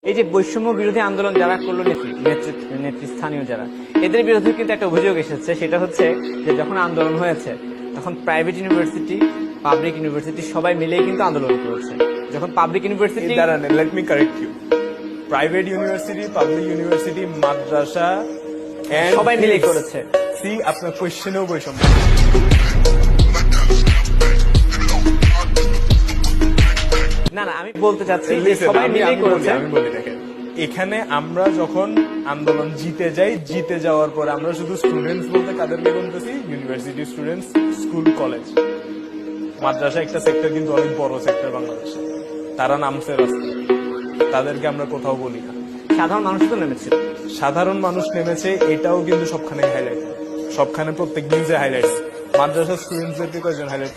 এই যে বৈষম্য বিরোধী আন্দোলন যারা করলো নেতৃস্থানীয় যারা, এদের বিরুদ্ধে কিন্তু একটা অভিযোগ এসেছে। সেটা হচ্ছে যে যখন আন্দোলন হয়েছে তখন প্রাইভেট ইউনিভার্সিটি, পাবলিক ইউনিভার্সিটি সবাই মিলেই কিন্তু আন্দোলন করেছে। যখন public university, let me correct you, private university, public university, মাদ্রাসা সবাই মিলেই করেছে। সি আপনার কোয়েশ্চেনেও বৈষম্য। না না, আমি বলতে চাচ্ছি যে সবাই মিলেই করেছে। আমি বলি দেখেন, এখানে আমরা যখন আন্দোলন জিতে যাই, জিতে যাওয়ার পরে আমরা শুধু স্টুডেন্টস বলতে কাদেরকে বলতেছি? ইউনিভার্সিটি স্টুডেন্টস, স্কুল, কলেজ, মাদ্রাসা একটা সেক্টর, কিন্তু অনেক বড় সেক্টর বাংলাদেশে। তারা নামছে রাস্তায়, তাদেরকে আমরা কোথাও বলি না। সাধারণ মানুষ তো নেমেছিল, সাধারণ মানুষ নেমেছে, এটাও কিন্তু সবখানে হাইলাইট, সবখানে প্রত্যেক নিউজে হাইলাইট। মাদ্রাসা স্টুডেন্টসদেরকে কয়েকজন হাইলাইট